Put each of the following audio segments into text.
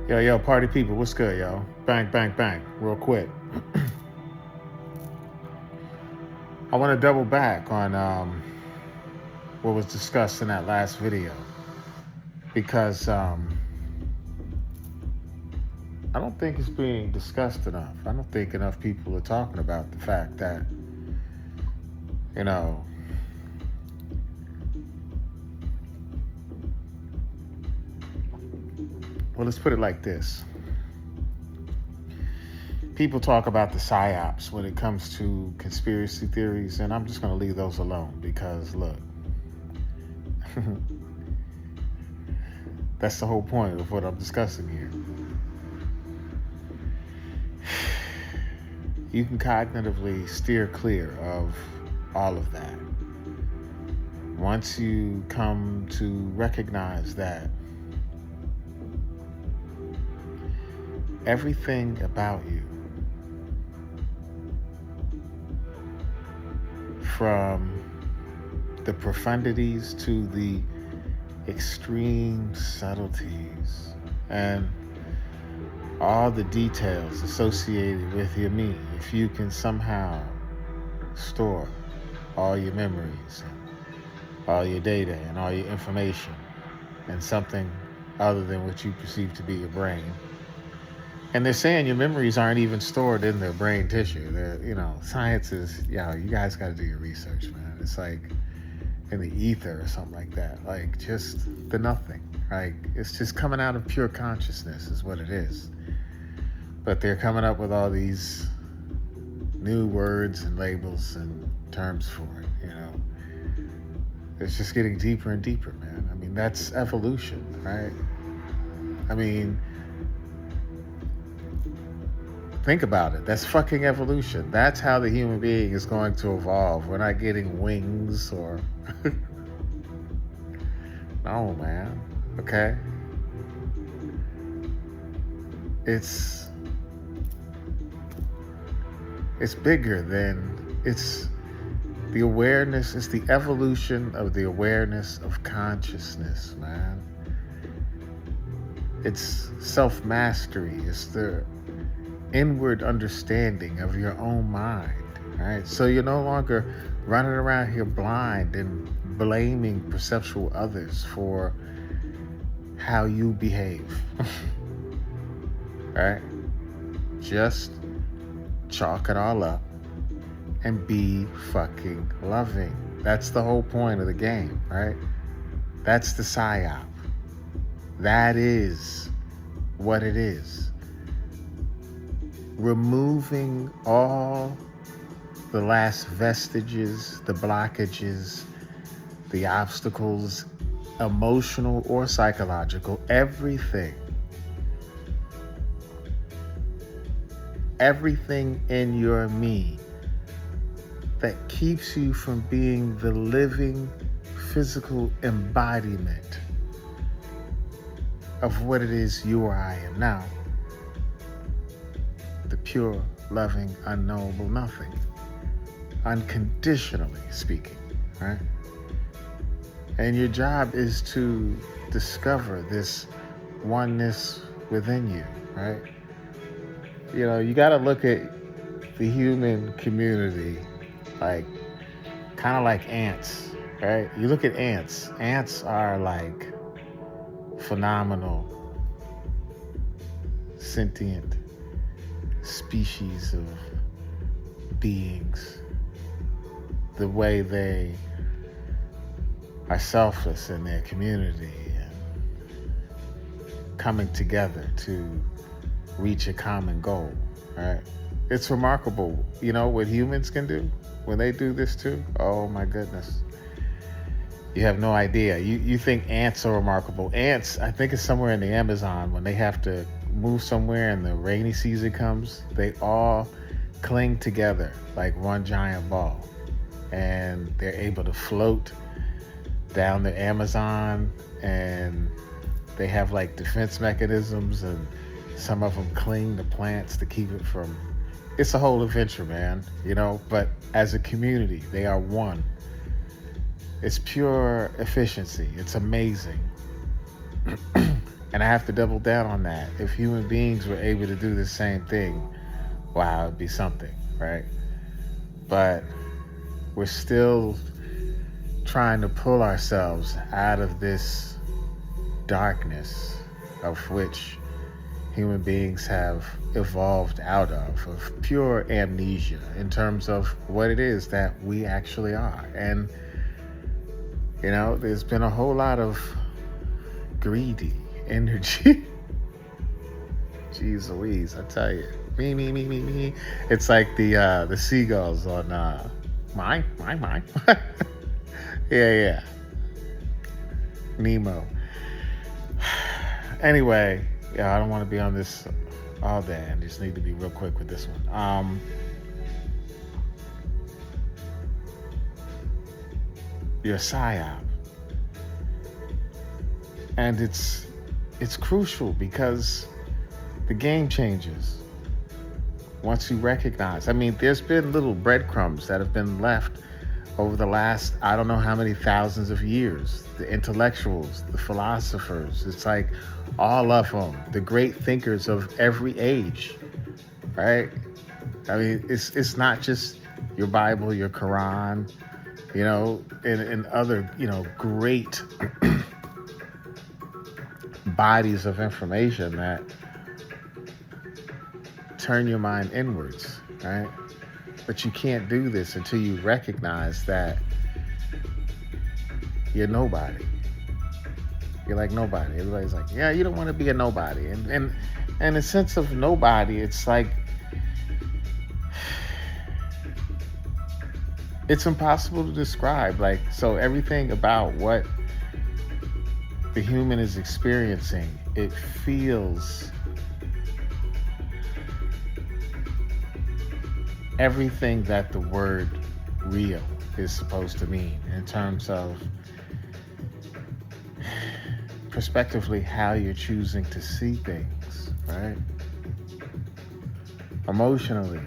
Yo, party people, what's good, yo? Bang, bang, bang, real quick. I want to double back on what was discussed in that last video because I don't think it's being discussed enough. I don't think enough people are talking about the fact that, you know, well, let's put it like this. People talk about the psyops when it comes to conspiracy theories, and I'm just going to leave those alone because, look, that's the whole point of what I'm discussing here. You can cognitively steer clear of all of that. Once you come to recognize that everything about you, from the profundities to the extreme subtleties and all the details associated with your me, if you can somehow store all your memories, all your data, and all your information in something other than what you perceive to be your brain. And they're saying your memories aren't even stored in the brain tissue. Science is, you guys got to do your research, man. It's like in the ether or something like that. Like just the nothing. Like it's just coming out of pure consciousness is what it is. But they're coming up with all these new words and labels and terms for it, It's just getting deeper and deeper, man. I mean, that's evolution, right? I mean, think about it. That's fucking evolution. That's how the human being is going to evolve. We're not getting wings or... No, man. Okay? It's bigger than... It's the awareness. It's the evolution of the awareness of consciousness, man. It's self-mastery. It's the inward understanding of your own mind, right? So you're no longer running around here blind and blaming perceptual others for how you behave, right? Just chalk it all up and be fucking loving. That's the whole point of the game, right? That's the psyop. That is what it is. Removing all the last vestiges, the blockages, the obstacles, emotional or psychological, everything in your me that keeps you from being the living physical embodiment of what it is you or I am now. The pure, loving, unknowable nothing. Unconditionally speaking, right? And your job is to discover this oneness within you, right? You got to look at the human community like, kind of like ants, right? You look at ants. Ants are like phenomenal, sentient species of beings. The way they are selfless in their community and coming together to reach a common goal, right? It's remarkable, what humans can do when they do this too. Oh my goodness. You have no idea. You think ants are remarkable. Ants, I think it's somewhere in the Amazon, when they have to move somewhere and the rainy season comes, they all cling together like one giant ball. And they're able to float down the Amazon, and they have like defense mechanisms, and some of them cling to plants to keep it from... It's a whole adventure, man, but as a community, they are one. It's pure efficiency. It's amazing. And I have to double down on that. If human beings were able to do the same thing, wow, it'd be something, right? But we're still trying to pull ourselves out of this darkness of which human beings have evolved out of pure amnesia in terms of what it is that we actually are. And, there's been a whole lot of greedy energy. Jeez Louise, I tell you. Me. It's like the seagulls on my. Yeah. Nemo. Anyway, I don't want to be on this all day. I just need to be real quick with this one. You're a psyop. And it's crucial because the game changes once you recognize. There's been little breadcrumbs that have been left over the last, I don't know how many thousands of years. The intellectuals, the philosophers, it's like all of them, the great thinkers of every age, right? It's not just your Bible, your Quran, and other, great bodies of information that turn your mind inwards, right? But you can't do this until you recognize that you're nobody. You're like nobody. Everybody's like, yeah, you don't want to be a nobody. And a sense of nobody, it's like, it's impossible to describe. So everything about what the human is experiencing, it feels everything that the word real is supposed to mean in terms of prospectively how you're choosing to see things, right? Emotionally,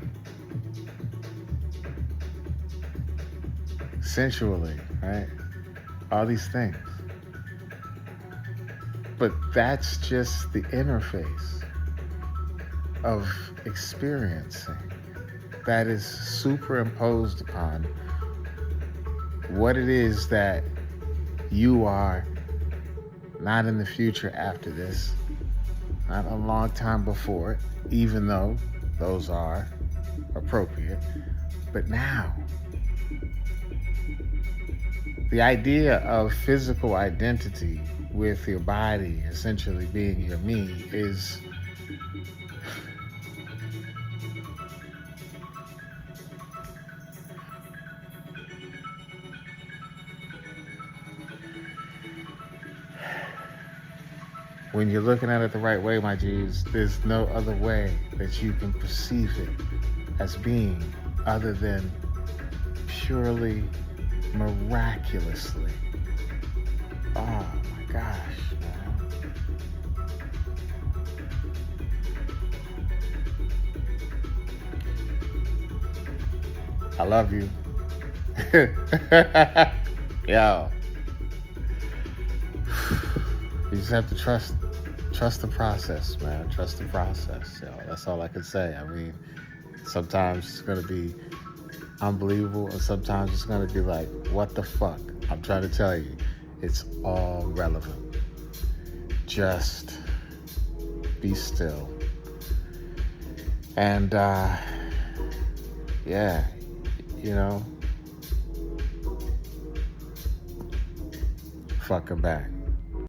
sensually, right? All these things. But that's just the interface of experiencing that is superimposed upon what it is that you are, not in the future after this, not a long time before it, even though those are appropriate, but now. The idea of physical identity with your body essentially being your me is when you're looking at it the right way, my G's, there's no other way that you can perceive it as being other than purely miraculously. Oh my gosh, man. I love you. Yo. You just have to trust the process, man. Trust the process. Yo, that's all I can say. Sometimes it's gonna be unbelievable, and sometimes it's gonna be like, what the fuck? I'm trying to tell you, it's all relevant. Just be still. And yeah, fuck 'em back.